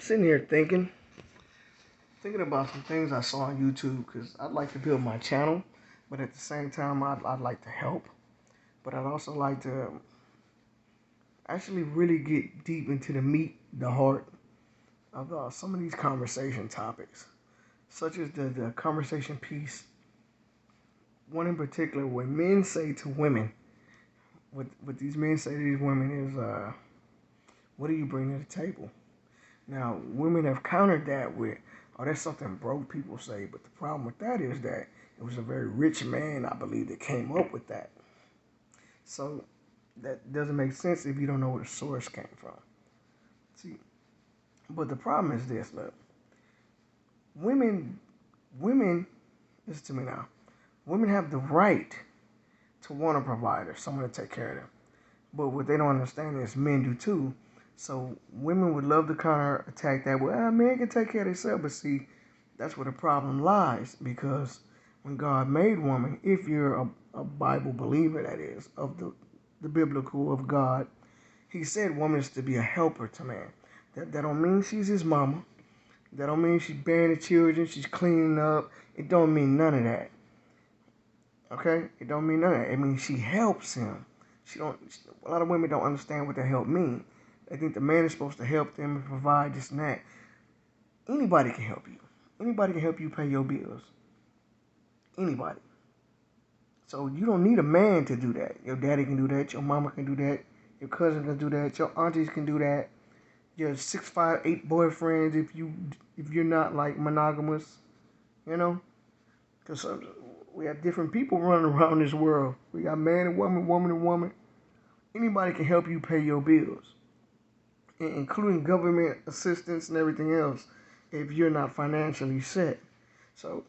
sitting here thinking about some things I saw on YouTube because I'd like to build my channel, but at the same time, I'd like to help. But I'd also like to actually really get deep into the meat, the heart of some of these conversation topics, such as the conversation piece. One in particular, where men say to women, what these men say to these women is, what do you bring to the table? Now, women have countered that with, oh, that's something broke people say. But the problem with that is that it was a very rich man, I believe, that came up with that. So that doesn't make sense if you don't know where the source came from. See, but the problem is this, look. Women, listen to me now. Women have the right to want a provider, someone to take care of them. But what they don't understand is men do too. So women would love to counter attack that. Well, men can take care of themselves. But see, that's where the problem lies. Because when God made woman, if you're a Bible believer, that is, of the biblical of God, he said woman is to be a helper to man. That don't mean she's his mama. That don't mean she's bearing the children, she's cleaning up. It don't mean none of that. Okay? It don't mean none of that. It means she helps him. A lot of women don't understand what the help mean. They think the man is supposed to help them and provide this and that. Anybody can help you. Anybody can help you pay your bills. Anybody. So you don't need a man to do that. Your daddy can do that. Your mama can do that. Your cousin can do that. Your aunties can do that. Your 6, 5, 8 boyfriends if you're not like monogamous, you know, because we have different people running around this world. We got man and woman, woman and woman. Anybody can help you pay your bills, including government assistance and everything else, if you're not financially set. So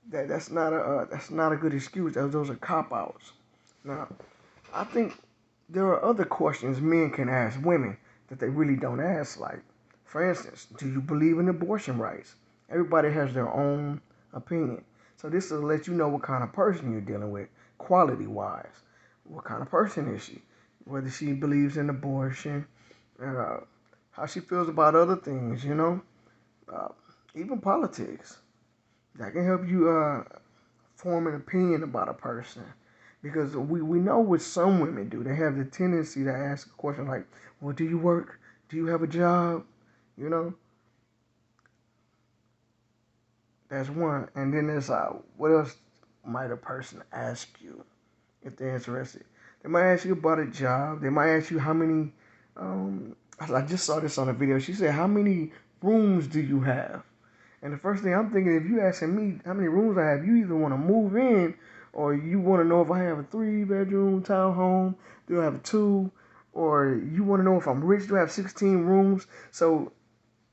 that's not a good excuse. Those are cop outs. Now, I think there are other questions men can ask women that they really don't ask. Like, for instance, do you believe in abortion rights? Everybody has their own opinion. So this will let you know what kind of person you're dealing with, quality-wise. What kind of person is she? Whether she believes in abortion, how she feels about other things, you know, even politics. That can help you form an opinion about a person. Because we know what some women do. They have the tendency to ask a question like, well, do you work? Do you have a job? You know? That's one. And then there's what else might a person ask you if they're interested? They might ask you about a job. They might ask you how many, I just saw this on a video. She said, how many rooms do you have? And the first thing I'm thinking, if you asking me how many rooms I have, you either want to move in or you want to know if I have a 3-bedroom townhome, do I have a 2, or you want to know if I'm rich, do I have 16 rooms? So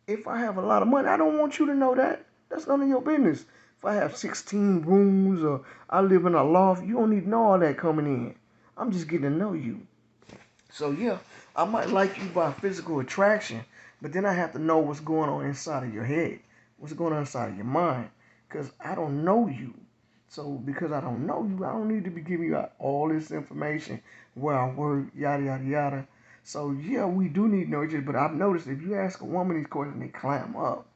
if I have a lot of money, I don't want you to know that. That's none of your business. If I have 16 rooms or I live in a loft, you don't need to know all that coming in. I'm just getting to know you. So yeah, I might like you by physical attraction, but then I have to know what's going on inside of your head, what's going on inside of your mind, because I don't know you. So because I don't know you, I don't need to be giving you out all this information, where I work, yada, yada, yada. So yeah, we do need to know each other, but I've noticed if you ask a woman these questions, they clam up.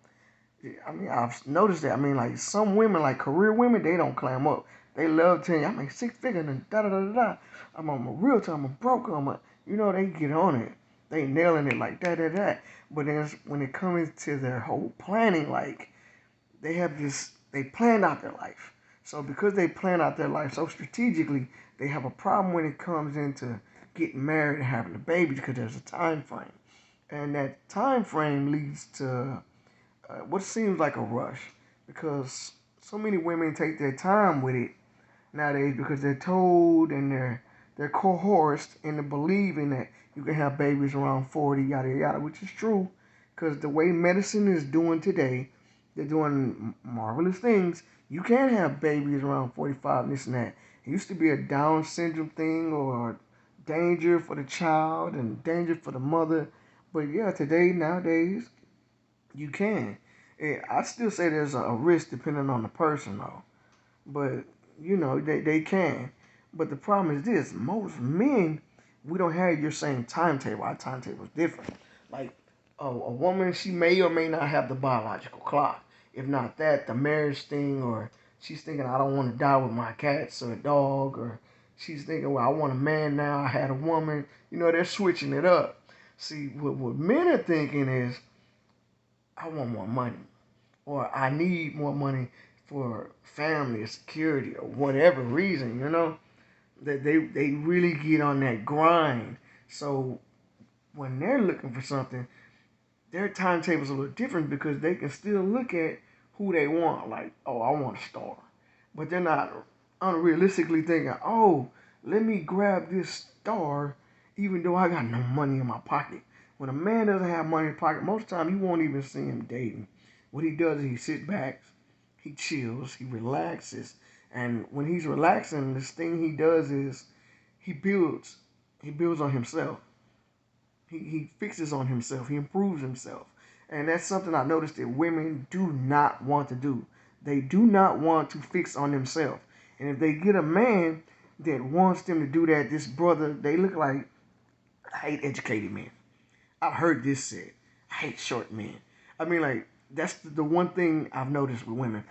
I mean, I've noticed that. I mean, like some women, like career women, they don't clam up. They love telling you, I make 6 figures and da da da da da. I'm a realtor, I'm a broker, you know, they get on it. They nailing it like that. But then when it comes to their whole planning, like they plan out their life. So because they plan out their life so strategically, they have a problem when it comes into getting married and having a baby because there's a time frame. And that time frame leads to what seems like a rush because so many women take their time with it nowadays because they're told and they're coerced into believing that you can have babies around 40, yada yada, which is true because the way medicine is doing today, they're doing marvelous things. You can have babies around 45, this and that. It used to be a Down syndrome thing or danger for the child and danger for the mother. But yeah, nowadays, you can. I still say there's a risk depending on the person though. But, you know, they can. But the problem is this. Most men, we don't have your same timetable. Our timetable is different. Like, a woman, she may or may not have the biological clock. If not that, the marriage thing, or she's thinking, I don't want to die with my cats or a dog, or she's thinking, well, I want a man now, I had a woman. You know, they're switching it up. See, what men are thinking is, I want more money, or I need more money for family or security or whatever reason, you know? That they really get on that grind. So when they're looking for something, their timetable's a little different because they can still look at who they want. Like, oh, I want a star. But they're not unrealistically thinking, oh, let me grab this star even though I got no money in my pocket. When a man doesn't have money in his pocket, most of the time you won't even see him dating. What he does is he sits back, he chills, he relaxes. And when he's relaxing, this thing he does is he builds. He builds on himself. He fixes on himself. He improves himself. And that's something I noticed that women do not want to do. They do not want to fix on themselves. And if they get a man that wants them to do that, this brother, they look like, I hate educated men. I've heard this said. I hate short men. I mean, like, that's the one thing I've noticed with women.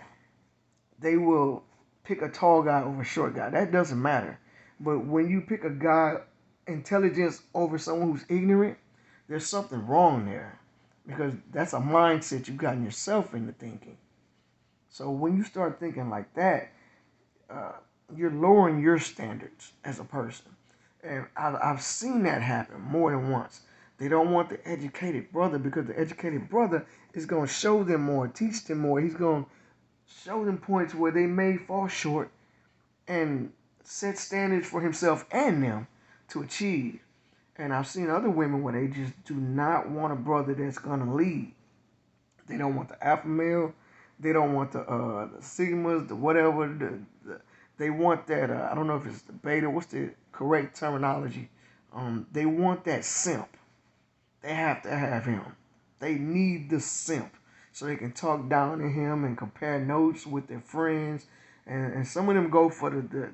They will pick a tall guy over a short guy. That doesn't matter. But when you pick a guy intelligence over someone who's ignorant, there's something wrong there. Because that's a mindset you've gotten yourself into thinking. So when you start thinking like that, uh, you're lowering your standards as a person. And I've seen that happen more than once. They don't want the educated brother because the educated brother is going to show them more, teach them more. He's going to show them points where they may fall short and set standards for himself and them to achieve. And I've seen other women where they just do not want a brother that's gonna lead. They don't want the alpha male. They don't want the sigmas, the whatever. They want that. I don't know if it's the beta. What's the correct terminology? They want that simp. They have to have him. They need the simp so they can talk down to him and compare notes with their friends. And some of them go for the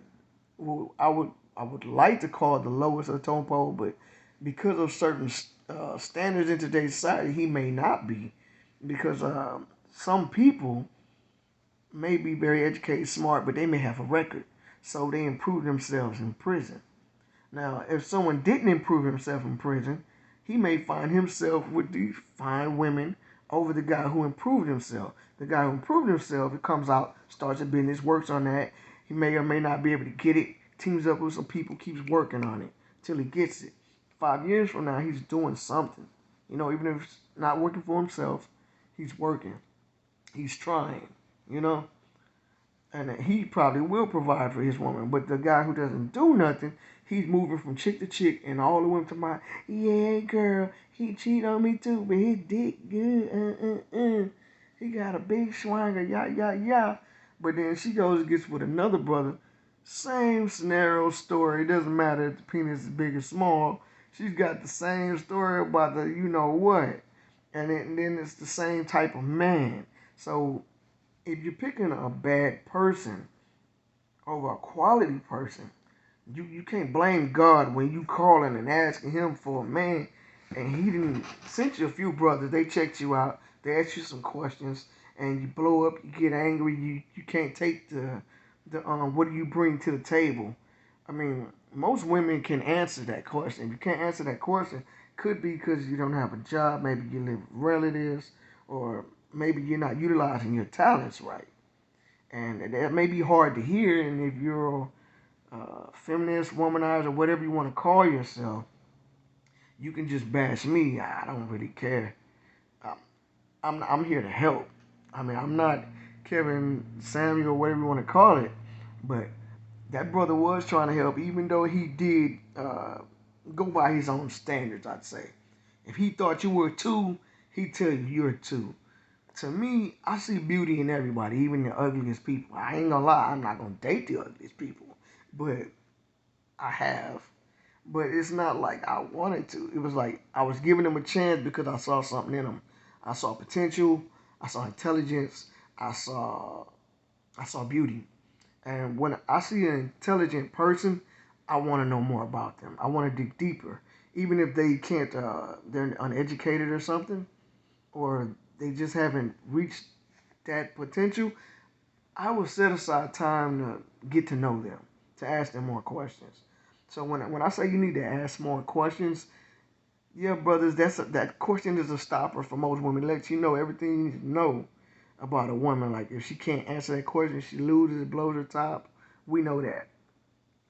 well, I would like to call it the lowest of the totem pole, but because of certain standards in today's society, he may not be. Because some people may be very educated, smart, but they may have a record, so they improve themselves in prison. Now, if someone didn't improve himself in prison, he may find himself with these fine women over the guy who improved himself. The guy who improved himself, he comes out, starts a business, works on that. He may or may not be able to get it, teams up with some people, keeps working on it till he gets it. 5 years from now, he's doing something. You know, even if it's not working for himself, he's working. He's trying, you know? And he probably will provide for his woman. But the guy who doesn't do nothing, he's moving from chick to chick, and all the women to my, yeah, girl, he cheat on me too, but his dick good, He got a big schwanger, yeah, yeah, yeah. But then she goes and gets with another brother. Same scenario story. It doesn't matter if the penis is big or small. She's got the same story about the you know what. And then it's the same type of man. So if you're picking a bad person over a quality person, you can't blame God when you calling and asking him for a man and he didn't sent you a few brothers, they checked you out, they asked you some questions and you blow up, you get angry, you can't take the what do you bring to the table? I mean, most women can answer that question. If you can't answer that question, could be because you don't have a job, maybe you live with relatives, or maybe you're not utilizing your talents right. And that may be hard to hear. And if you're a feminist, womanizer, whatever you want to call yourself, you can just bash me. I don't really care. I'm, I'm here to help. I mean, I'm not Kevin Samuel, whatever you want to call it, but that brother was trying to help, even though he did go by his own standards, I'd say. If he thought you were a two, he'd tell you you're a two. To me, I see beauty in everybody, even the ugliest people. I ain't gonna lie, I'm not gonna date the ugliest people, but I have. But it's not like I wanted to. It was like I was giving them a chance because I saw something in them. I saw potential. I saw intelligence. I saw I saw beauty. And when I see an intelligent person, I want to know more about them. I want to dig deeper. even if they can't, they're uneducated or something, or they just haven't reached that potential. I will set aside time to get to know them, to ask them more questions. So when I say you need to ask more questions, yeah, brothers, that question is a stopper for most women. It lets you know everything you need to know about a woman. Like if she can't answer that question, she loses, blows her top. We know that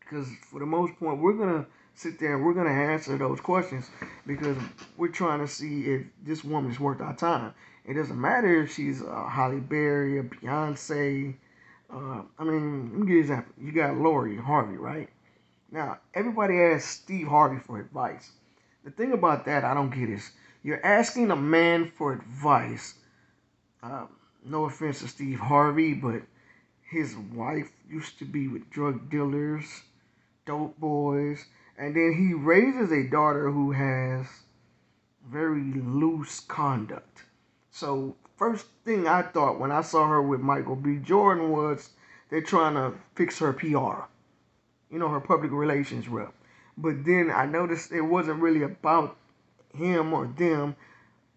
because for the most part, we're gonna sit there and we're gonna answer those questions because we're trying to see if this woman is worth our time. It doesn't matter if she's a Holly Berry, a Beyonce. I mean, let me give you an example. You got Lori Harvey, right? Now, everybody asks Steve Harvey for advice. The thing about that I don't get is you're asking a man for advice. Uh, no offense to Steve Harvey, but his wife used to be with drug dealers, dope boys, and then he raises a daughter who has very loose conduct. So, first thing I thought when I saw her with Michael B. Jordan was they're trying to fix her PR, her public relations rep. But then I noticed it wasn't really about him or them.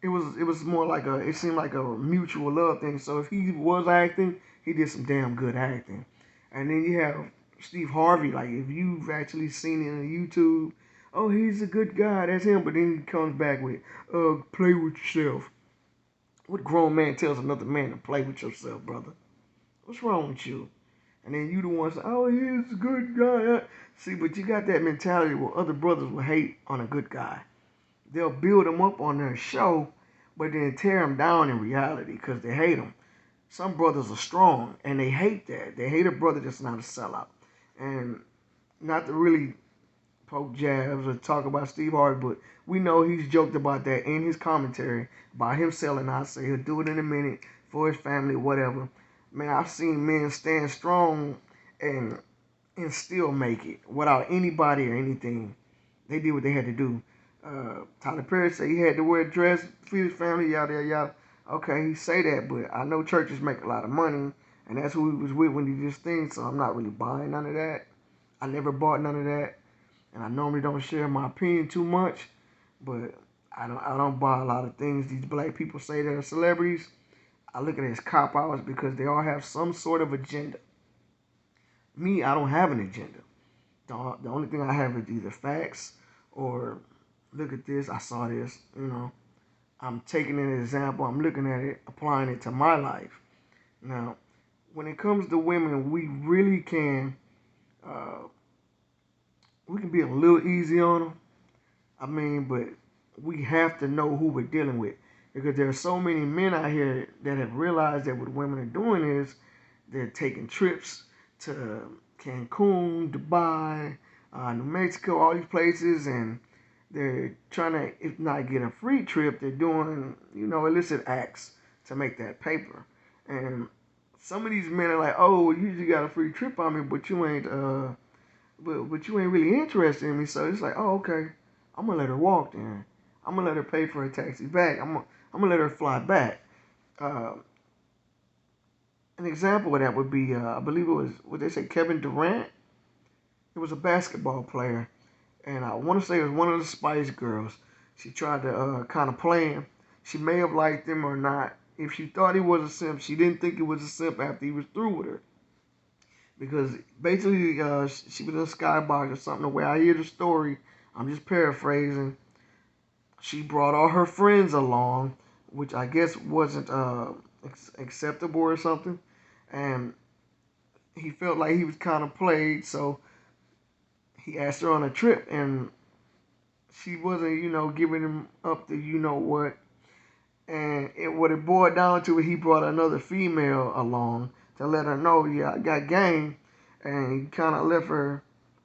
It was more like it seemed like a mutual love thing. So if he was acting, he did some damn good acting. And then you have Steve Harvey, like if you've actually seen it on YouTube, oh he's a good guy, that's him. But then he comes back with, play with yourself. What grown man tells another man to play with yourself, brother? What's wrong with you? And then you the one say, oh, he's a good guy. See, but you got that mentality where other brothers will hate on a good guy. They'll build him up on their show, but then tear him down in reality because they hate him. Some brothers are strong, and they hate that. They hate a brother that's not a sellout. And not to really poke jabs or talk about Steve Harvey, but we know he's joked about that in his commentary about him selling out. Say he'll do it in a minute for his family, whatever. Man, I've seen men stand strong and still make it without anybody or anything. They did what they had to do. Tyler Perry said he had to wear a dress, feed his family, yada yada yada. Okay, he say that, but I know churches make a lot of money, and that's who he was with when he did this thing. So I'm not really buying none of that. I never bought none of that, and I normally don't share my opinion too much. But I don't buy a lot of things these black people say they're celebrities. I look at it as cop outs because they all have some sort of agenda. Me, I don't have an agenda. The only thing I have is either facts or look at this, I saw this, I'm taking an example, I'm looking at it, applying it to my life. Now, when it comes to women, we really uh, we can be a little easy on them. I mean, but we have to know who we're dealing with because there are so many men out here that have realized that what women are doing is they're taking trips to Cancun, Dubai, New Mexico, all these places, and they're trying to, if not get a free trip, they're doing, illicit acts to make that paper. And some of these men are like, oh, you just got a free trip on me, but you ain't, but you ain't really interested in me. So it's like, oh, okay, I'm gonna let her walk then. I'm gonna let her pay for a taxi back. I'm gonna let her fly back. Uh, an example of that would be, I believe it was, what they say, Kevin Durant. It was a basketball player, and I want to say it was one of the Spice Girls. She tried to kind of play him. She may have liked him or not. If she thought he was a simp, she didn't think he was a simp after he was through with her. Because basically, she was in a skybox or something. The way I hear the story, I'm just paraphrasing. She brought all her friends along, which I guess wasn't acceptable or something. And he felt like he was kind of played, so he asked her on a trip, and she wasn't, giving him up the what. And what it boiled down to, he brought another female along to let her know, yeah, I got game. And he kind of left her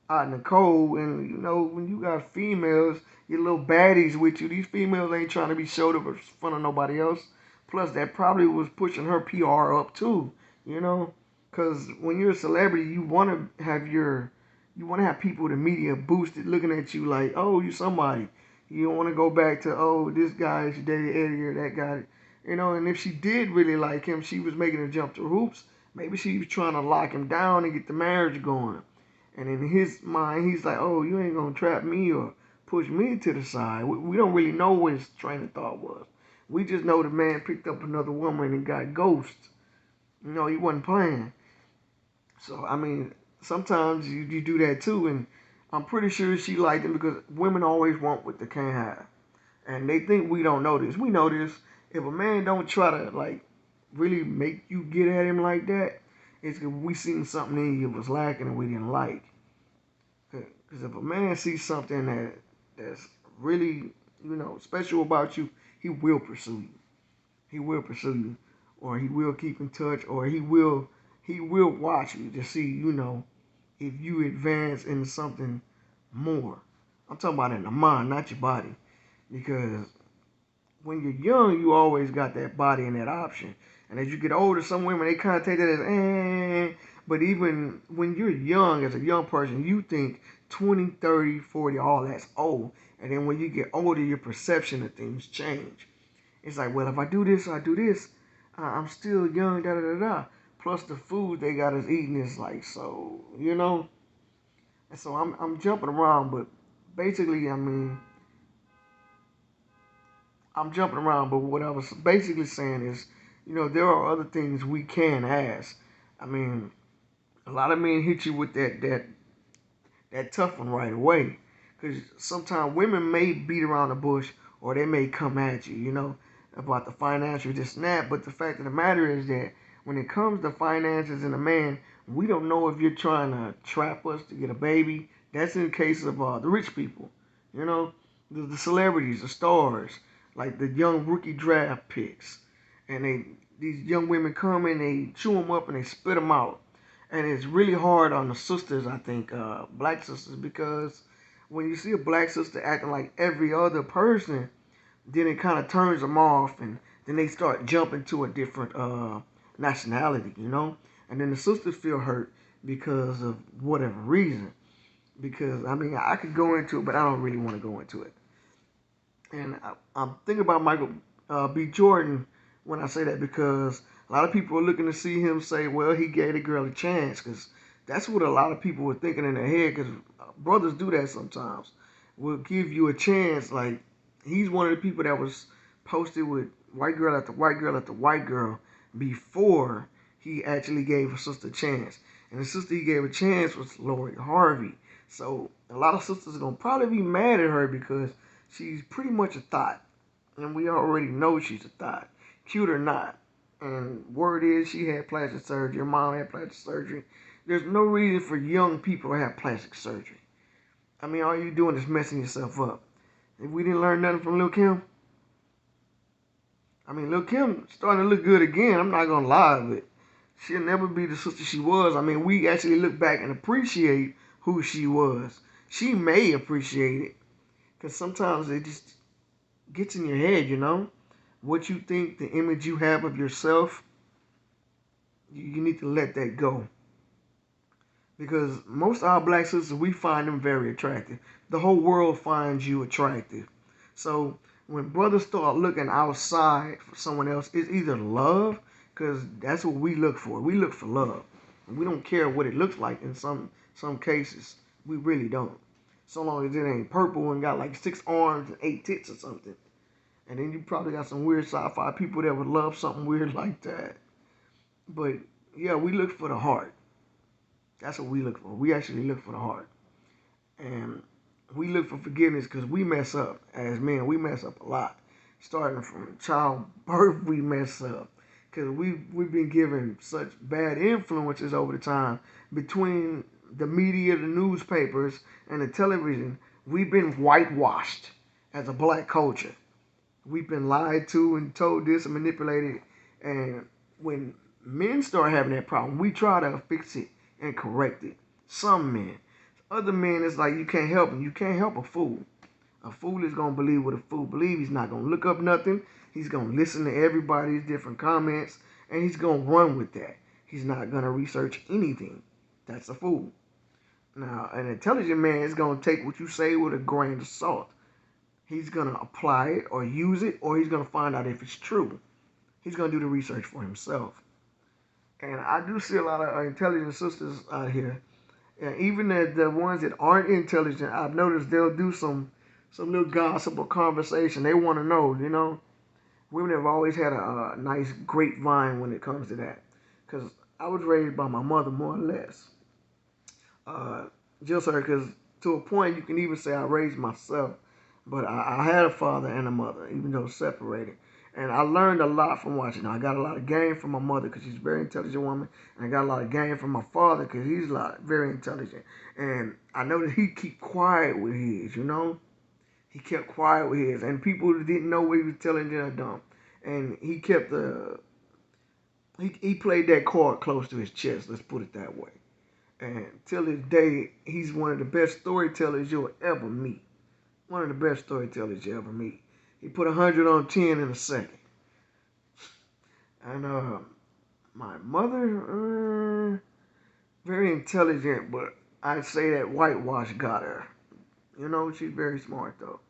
out in the cold. And, when you got females, your little baddies with you, these females ain't trying to be showed up in front of nobody else. Plus, that probably was pushing her PR up too, Because when you're a celebrity, you want to have people, the media boosted, looking at you like, oh, you somebody. You don't want to go back to, oh, this guy is dated Eddie or that guy. And if she did really like him, she was making him jump through hoops. Maybe she was trying to lock him down and get the marriage going. And in his mind, he's like, oh, you ain't going to trap me or pushed me to the side. We don't really know what his train of thought was. We just know the man picked up another woman and got ghosted. He wasn't playing. So, I mean, sometimes you do that too. And I'm pretty sure she liked him because women always want what they can't have. And they think we don't know this. We know this. If a man don't try to, like, really make you get at him like that, it's because we seen something in you was lacking and we didn't like. Because if a man sees something that's really, special about you, he will pursue you. He will pursue you, or he will keep in touch, or he will watch you to see, if you advance into something more. I'm talking about in the mind, not your body, because when you're young, you always got that body and that option. And as you get older, some women, they kind of take that as, But even when you're young, as a young person, you think 20, 30, 40, all that's old. And then when you get older, your perception of things change. It's like, well, if I do this, I'm still young, da da da da. Plus the food they got us eating is like, so. And so I'm jumping around, but basically, I mean, I'm jumping around, but what I was basically saying is, there are other things we can ask. I mean, a lot of men hit you with that tough one right away, because sometimes women may beat around the bush or they may come at you, about the financial this and that. But the fact of the matter is that when it comes to finances and a man, we don't know if you're trying to trap us to get a baby. That's in the case of the rich people, you know, the celebrities, the stars, like the young rookie draft picks, and these young women come and they chew them up and they spit them out, and it's really hard on the sisters, I think, black sisters, because when you see a black sister acting like every other person, then it kind of turns them off, and then they start jumping to a different nationality, and then the sisters feel hurt because of whatever reason. Because I mean, I could go into it, but I don't really want to go into it. And I'm thinking about Michael B. Jordan when I say that, because a lot of people are looking to see him say, well, he gave the girl a chance, because that's what a lot of people were thinking in their head, because brothers do that sometimes. Will give you a chance. Like, he's one of the people that was posted with white girl after white girl after white girl before he actually gave a sister a chance. And the sister he gave a chance was Lori Harvey. So a lot of sisters are going to probably be mad at her because she's pretty much a thought. And we already know she's a thought, cute or not. And word is she had plastic surgery. Her mom had plastic surgery. There's no reason for young people to have plastic surgery. I mean, all you doing is messing yourself up. If we didn't learn nothing from Lil Kim, I mean, Lil Kim starting to look good again. I'm not going to lie, but she'll never be the sister she was. I mean, we actually look back and appreciate who she was. She may appreciate it, because sometimes it just gets in your head, what you think, the image you have of yourself, you need to let that go. Because most of our black sisters, we find them very attractive. The whole world finds you attractive. So when brothers start looking outside for someone else, it's either love, because that's what we look for. We look for love. And we don't care what it looks like in some cases. We really don't. So long as it ain't purple and got like 6 arms and 8 tits or something. And then you probably got some weird sci-fi people that would love something weird like that. But yeah, we look for the heart. That's what we look for. We actually look for the heart. And we look for forgiveness because we mess up. As men, we mess up a lot. Starting from childbirth, we mess up. Because we've been given such bad influences over the time between the media, the newspapers, and the television. We've been whitewashed as a black culture. We've been lied to and told this and manipulated. And when men start having that problem, we try to fix it and correct it. Some men. Other men, it's like you can't help him. You can't help a fool. A fool is going to believe what a fool believes. He's not going to look up nothing. He's going to listen to everybody's different comments, and he's going to run with that. He's not going to research anything. That's a fool. Now, an intelligent man is going to take what you say with a grain of salt. He's going to apply it or use it, or he's going to find out if it's true. He's going to do the research for himself. And I do see a lot of intelligent sisters out here. And even the ones that aren't intelligent, I've noticed they'll do some some little gossip or conversation. They want to know, you know. Women have always had a nice grapevine when it comes to that. Because I was raised by my mother, more or less. Uh, just her, because to a point you can even say I raised myself. But I had a father and a mother, even though separated. And I learned a lot from watching her. I got a lot of game from my mother because she's a very intelligent woman. And I got a lot of game from my father because he's very intelligent. And I know that he keep quiet with his, you know. He kept quiet with his. And people didn't know what he was telling them or dumb. And he kept he played that card close to his chest, let's put it that way. And till this day, he's one of the best storytellers you'll ever meet. One of the best storytellers you ever meet. He put 100 on 10 in a second. And my mother, very intelligent, but I'd say that whitewash got her. You know, she's very smart though.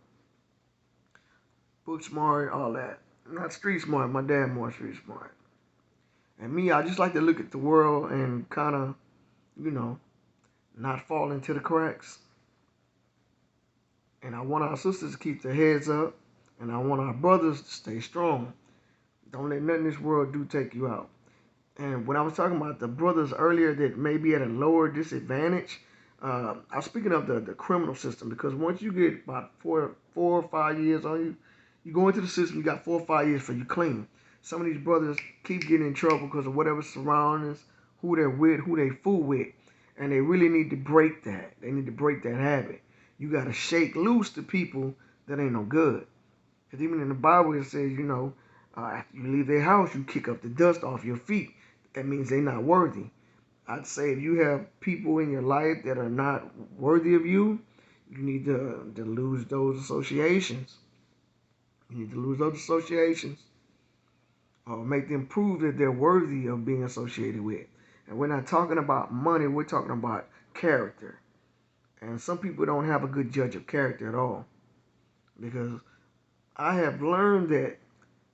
Book smart, all that. Not street smart. My dad more street smart. And me, I just like to look at the world and kind of, you know, not fall into the cracks. And I want our sisters to keep their heads up. And I want our brothers to stay strong. Don't let nothing in this world do take you out. And when I was talking about the brothers earlier that may be at a lower disadvantage, I was speaking of the criminal system because once you get about 4 or 5 years on you, you go into the system, you got 4 or 5 years for you clean. Some of these brothers keep getting in trouble because of whatever surroundings, who they're with, who they fool with. And they really need to break that. They need to break that habit. You got to shake loose the people that ain't no good. Because even in the Bible it says, you know, after you leave their house, you kick up the dust off your feet. That means they're not worthy. I'd say if you have people in your life that are not worthy of you, you need to lose those associations. You need to lose those associations or make them prove that they're worthy of being associated with. And we're not talking about money, we're talking about character. And some people don't have a good judge of character at all. Because I have learned that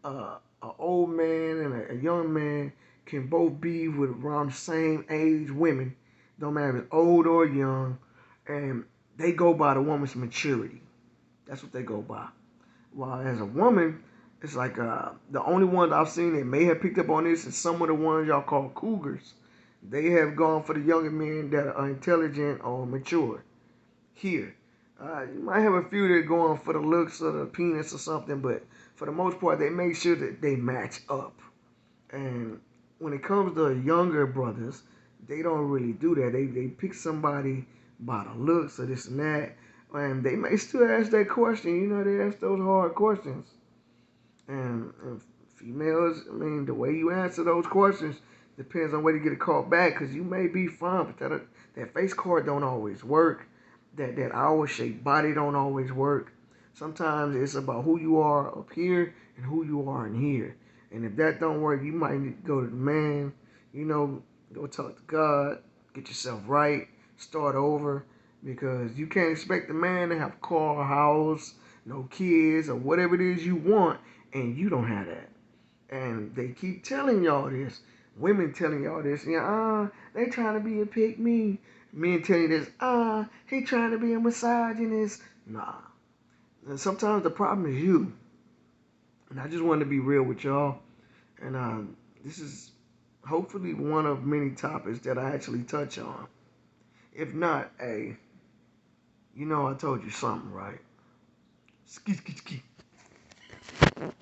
an old man and a young man can both be with around the same age women, don't matter if it's old or young, and they go by the woman's maturity. That's what they go by. While as a woman, it's like the only ones I've seen that may have picked up on this is some of the ones y'all call cougars. They have gone for the younger men that are intelligent or mature. Here, you might have a few that are going for the looks of the penis or something, but for the most part, they make sure that they match up. And when it comes to younger brothers, they don't really do that. They pick somebody by the looks or this and that. And they may still ask that question. You know, they ask those hard questions. And females, I mean, the way you answer those questions depends on whether you get a call back. Because you may be fine, but that face card don't always work. That owl shaped body don't always work. Sometimes it's about who you are up here and who you are in here. And if that don't work, you might need to go to the man, you know, go talk to God, get yourself right, start over. Because you can't expect the man to have a car, house, no kids, or whatever it is you want, and you don't have that. And they keep telling y'all this. Women telling y'all this. Yeah, they trying to be a pick me. Men telling you this. He trying to be a misogynist. Nah. And sometimes the problem is you. And I just wanted to be real with y'all. And this is hopefully one of many topics that I actually touch on. If not, you know I told you something, right? Ski, ski, ski.